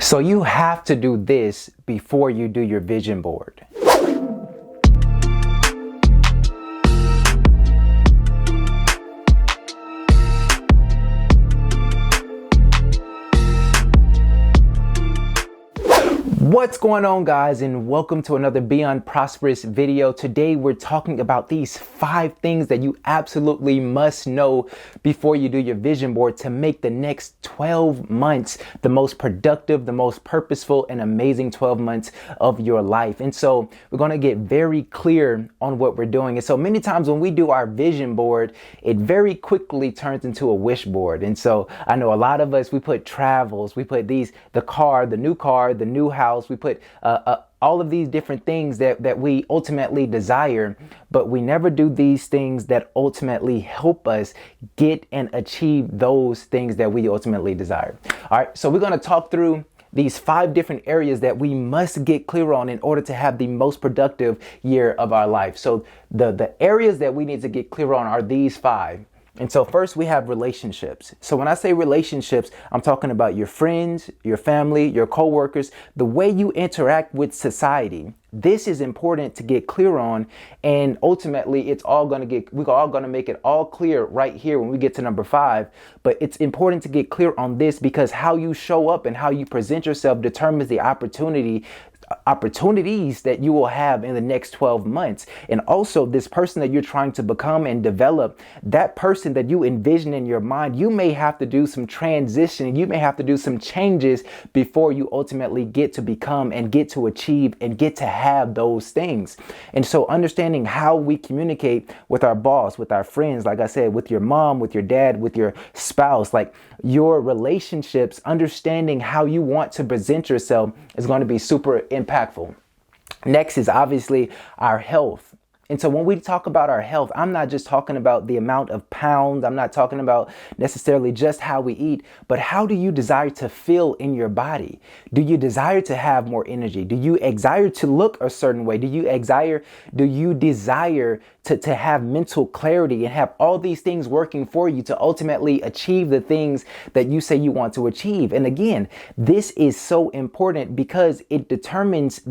So you have to do this before you do your vision board. What's going on, guys, and welcome to another Beyond Prosperous video. Today we're talking about these 5 things that you absolutely must know before you do your vision board to make the next 12 months the most productive, the most purposeful and amazing 12 months of your life. And so we're going to get very clear on what we're doing. And so many times when we do our vision board, it very quickly turns into a wish board. And so I know a lot of us, we put travels, we put the car, the new house, we put all of these different things that we ultimately desire, but we never do these things that ultimately help us get and achieve those things that we ultimately desire. All right, so we're going to talk through these 5 different areas that we must get clear on in order to have the most productive year of our life. So the areas that we need to get clear on are these 5. And so first we have relationships. So when I say relationships, I'm talking about your friends, your family, your coworkers, the way you interact with society. This is important to get clear on, and ultimately we're all going to make it all clear right here when we get to number 5. But it's important to get clear on this because how you show up and how you present yourself determines the opportunities that you will have in the next 12 months. And also this person that you're trying to become and develop, that person that you envision in your mind, you may have to do some transition. You may have to do some changes before you ultimately get to become and get to achieve and get to have those things. And so understanding how we communicate with our boss, with our friends, like I said, with your mom, with your dad, with your spouse, like your relationships, understanding how you want to present yourself is going to be super impactful. Next is obviously our health. And so when we talk about our health, I'm not just talking about the amount of pounds. I'm not talking about necessarily just how we eat, but how do you desire to feel in your body? Do you desire to have more energy? Do you desire to look a certain way? Do you desire to have mental clarity and have all these things working for you to ultimately achieve the things that you say you want to achieve? And again, this is so important because it determines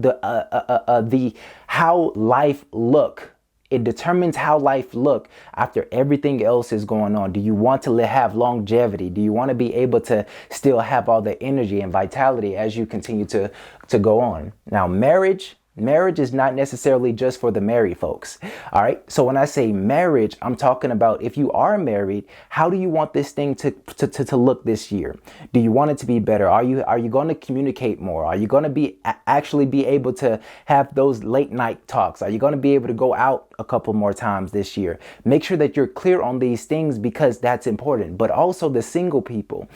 how life look. It determines how life look after everything else is going on. Do you want to have longevity? Do you want to be able to still have all the energy and vitality as you continue to go on? Now, marriage is not necessarily just for the married folks. All right. So when I say marriage, I'm talking about if you are married, how do you want this thing to look this year? Do you want it to be better? Are you going to communicate more? Are you going to actually be able to have those late night talks? Are you going to be able to go out a couple more times this year? Make sure that you're clear on these things because that's important. But also the single people.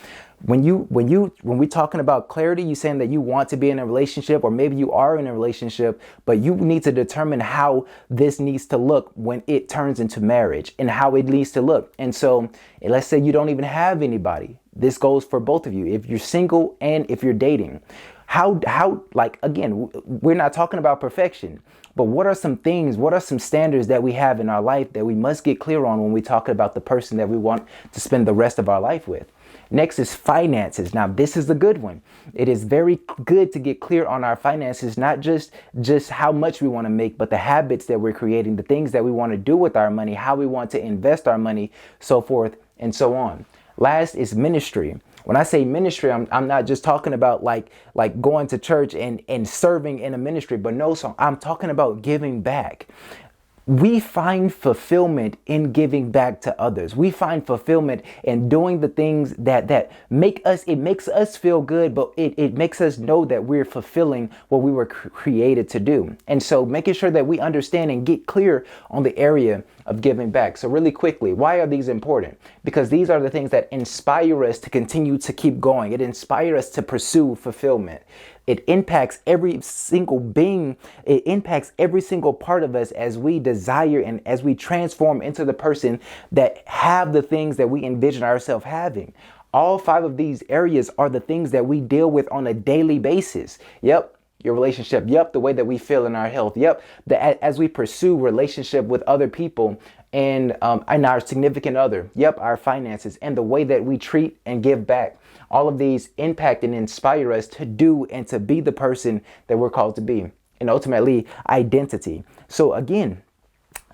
When we're talking about clarity, you're saying that you want to be in a relationship, or maybe you are in a relationship, but you need to determine how this needs to look when it turns into marriage and how it needs to look. And so let's say you don't even have anybody. This goes for both of you. If you're single and if you're dating, again, we're not talking about perfection, but what are some standards that we have in our life that we must get clear on when we talk about the person that we want to spend the rest of our life with? Next is finances. Now, this is the good one. It is very good to get clear on our finances, not just how much we want to make, but the habits that we're creating, the things that we want to do with our money, how we want to invest our money, so forth and so on. Last is ministry. When I say ministry, I'm not just talking about like going to church and serving in a ministry, but no, so I'm talking about giving back. We find fulfillment in giving back to others. We find fulfillment in doing the things that makes us feel good, but it makes us know that we're fulfilling what we were created to do. And so making sure that we understand and get clear on the area of giving back. So really quickly, why are these important? Because these are the things that inspire us to continue to keep going. It inspires us to pursue fulfillment. It impacts every single being. It impacts every single part of us as we desire and as we transform into the person that have the things that we envision ourselves having. All 5 of these areas are the things that we deal with on a daily basis. Yep. Your relationship. Yep. The way that we feel in our health. Yep. As we pursue relationship with other people and our significant other. Yep. Our finances and the way that we treat and give back. All of these impact and inspire us to do and to be the person that we're called to be, and ultimately identity. So again,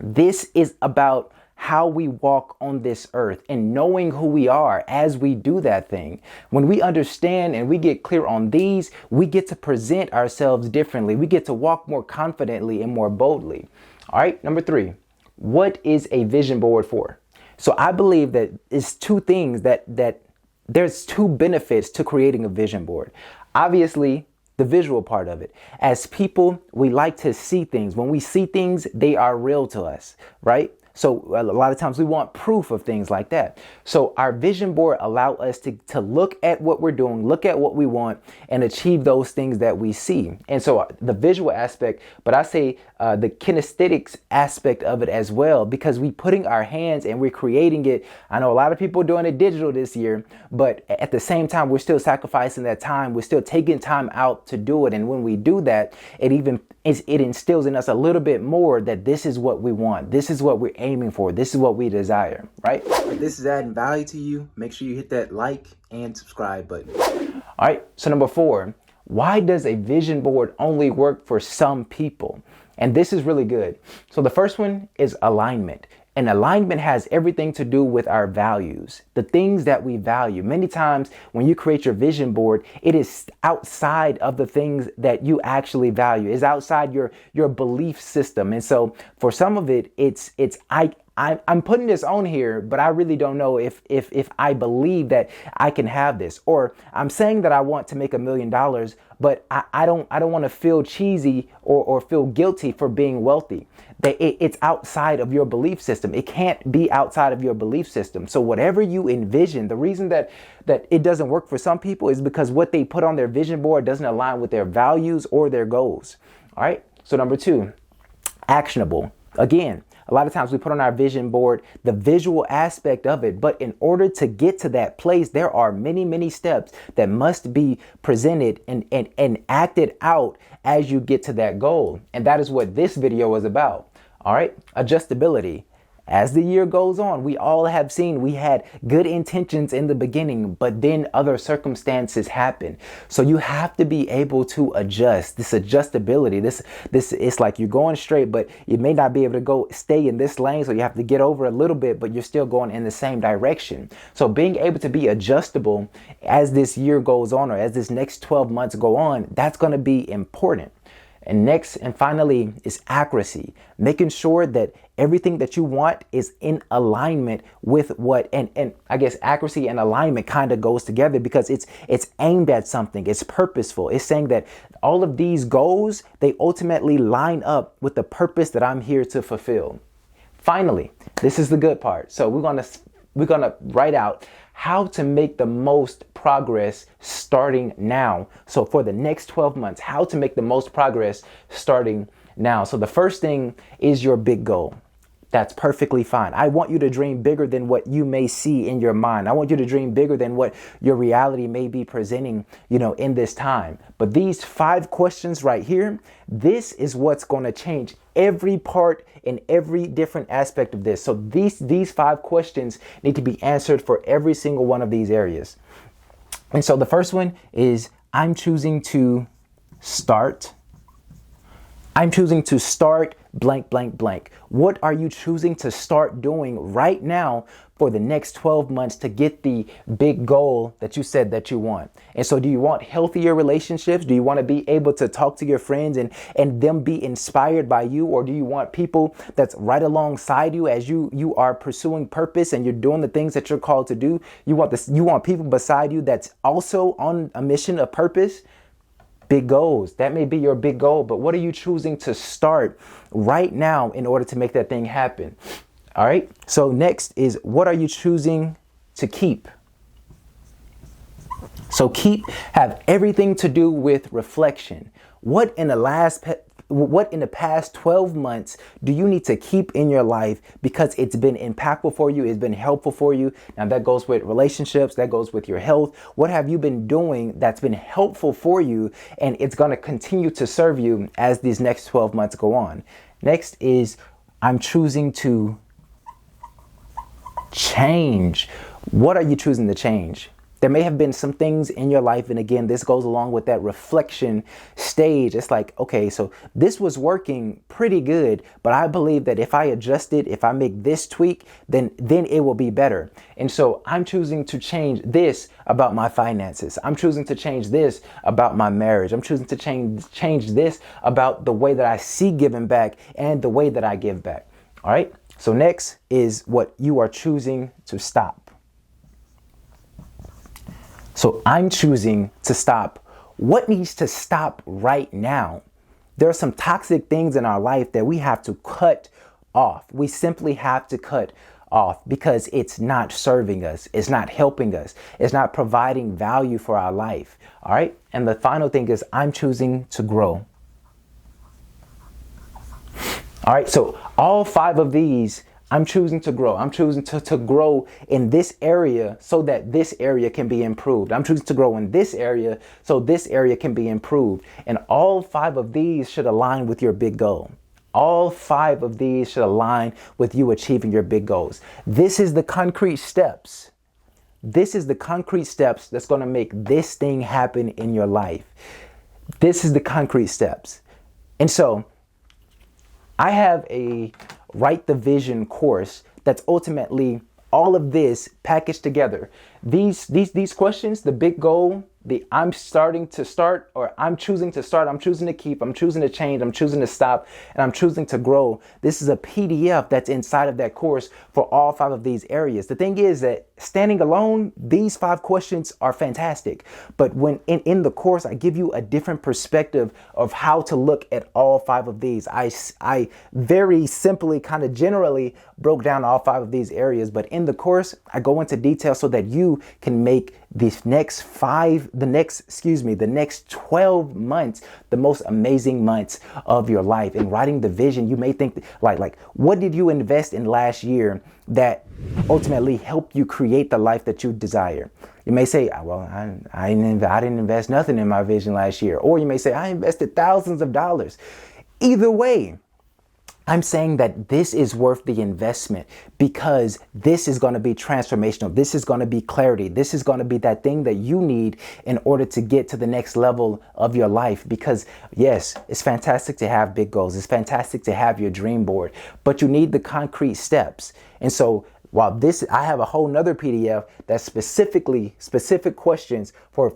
this is about how we walk on this earth and knowing who we are as we do that thing. When we understand and we get clear on these, we get to present ourselves differently. We get to walk more confidently and more boldly. All right. Number 3, what is a vision board for? So I believe that it's two things that there's two benefits to creating a vision board. Obviously, the visual part of it. As people, we like to see things. When we see things, they are real to us, right? So a lot of times we want proof of things like that. So our vision board allow us to look at what we're doing, look at what we want, and achieve those things that we see. And so the visual aspect, but I say the kinesthetics aspect of it as well, because we putting our hands and we're creating it. I know a lot of people are doing it digital this year, but at the same time, we're still sacrificing that time. We're still taking time out to do it. And when we do that, it instills in us a little bit more that this is what we want. This is what we're aiming for. This is what we desire, right? If this is adding value to you, make sure you hit that like and subscribe button. All right. So number 4, why does a vision board only work for some people? And this is really good. So the first one is alignment. And alignment has everything to do with our values, the things that we value. Many times when you create your vision board, it is outside of the things that you actually value. It's outside your belief system. And so for some of it, I'm putting this on here, but I really don't know if I believe that I can have this. Or I'm saying that I want to make $1 million, but I don't want to feel cheesy or feel guilty for being wealthy. That it's outside of your belief system. It can't be outside of your belief system. So whatever you envision, the reason that it doesn't work for some people is because what they put on their vision board doesn't align with their values or their goals. All right. So number 2, actionable. Again, a lot of times we put on our vision board the visual aspect of it, but in order to get to that place, there are many, many steps that must be presented and acted out as you get to that goal. And that is what this video is about. All right. Adjustability. As the year goes on, we all have seen we had good intentions in the beginning, but then other circumstances happen. So you have to be able to adjust. This adjustability, this it's like you're going straight, but you may not be able to stay in this lane. So you have to get over a little bit, but you're still going in the same direction. So being able to be adjustable as this year goes on, or as this next 12 months go on, that's going to be important. And next and finally is accuracy, making sure that everything that you want is in alignment with what, and I guess accuracy and alignment kind of goes together because it's aimed at something. It's purposeful. It's saying that all of these goals, they ultimately line up with the purpose that I'm here to fulfill. Finally, this is the good part. So we're going to write out how to make the most progress starting now. So for the next 12 months, how to make the most progress starting now. So the first thing is your big goal. That's perfectly fine. I want you to dream bigger than what you may see in your mind. I want you to dream bigger than what your reality may be presenting, in this time. But these 5 questions right here, this is what's going to change every part in every different aspect of this. So these 5 questions need to be answered for every single one of these areas. And so the first one is I'm choosing to start blank, blank, blank. What are you choosing to start doing right now for the next 12 months to get the big goal that you said that you want? And so do you want healthier relationships? Do you want to be able to talk to your friends and them be inspired by you? Or do you want people that's right alongside you as you are pursuing purpose and you're doing the things that you're called to do? You want people beside you that's also on a mission of purpose? Big goals. That may be your big goal, but what are you choosing to start right now in order to make that thing happen? All right. So next is what are you choosing to keep? So have everything to do with reflection. What in the past 12 months do you need to keep in your life because it's been impactful for you, it's been helpful for you? Now that goes with relationships, that goes with your health. What have you been doing that's been helpful for you and it's going to continue to serve you as these next 12 months go on? Next is I'm choosing to change. What are you choosing to change? There may have been some things in your life. And again, this goes along with that reflection stage. It's like, okay, so this was working pretty good, but I believe that if I adjust it, if I make this tweak, then it will be better. And so I'm choosing to change this about my finances. I'm choosing to change this about my marriage. I'm choosing to change this about the way that I see giving back and the way that I give back. All right. So next is what you are choosing to stop. So I'm choosing to stop. What needs to stop right now? There are some toxic things in our life that we have to cut off. We simply have to cut off because it's not serving us. It's not helping us. It's not providing value for our life. All right. And the final thing is I'm choosing to grow. All right. So all 5 of these, I'm choosing to grow. I'm choosing to grow in this area so that this area can be improved. I'm choosing to grow in this area so this area can be improved. And all 5 of these should align with your big goal. All 5 of these should align with you achieving your big goals. This is the concrete steps. This is the concrete steps that's going to make this thing happen in your life. This is the concrete steps. And so I have a Write the Vision course that's ultimately all of this packaged together. These questions, the big goal, I'm choosing to start, I'm choosing to keep, I'm choosing to change, I'm choosing to stop, and I'm choosing to grow. This is a PDF that's inside of that course for all 5 of these areas. The thing is that standing alone, these 5 questions are fantastic. But when in the course, I give you a different perspective of how to look at all 5 of these. I very simply kind of generally broke down all 5 of these areas, but in the course, I go into detail so that you can make the next 12 months, the most amazing months of your life. In writing the vision, you may think like, what did you invest in last year that ultimately helped you create the life that you desire? You may say, well, I didn't invest nothing in my vision last year. Or you may say, I invested thousands of dollars. Either way, I'm saying that this is worth the investment because this is going to be transformational. This is going to be clarity. This is going to be that thing that you need in order to get to the next level of your life. Because yes, it's fantastic to have big goals. It's fantastic to have your dream board, but you need the concrete steps. And so while I have a whole nother PDF that's specific questions for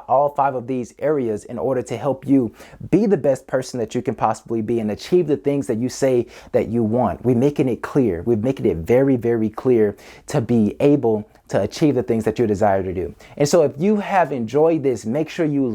all 5 of these areas in order to help you be the best person that you can possibly be and achieve the things that you say that you want. We're making it clear. We're making it very, very clear to be able to achieve the things that you desire to do. And so if you have enjoyed this, make sure you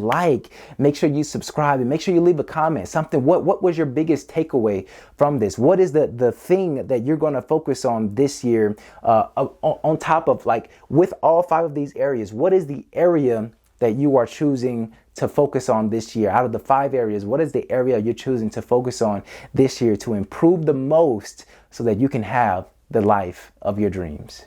make sure you subscribe, and make sure you leave a comment. What was your biggest takeaway from this? What is the thing that you're going to focus on this year on top of, like, with all 5 of these areas? What is the area that you are choosing to focus on this year? Out of the 5 areas, what is the area you're choosing to focus on this year to improve the most so that you can have the life of your dreams?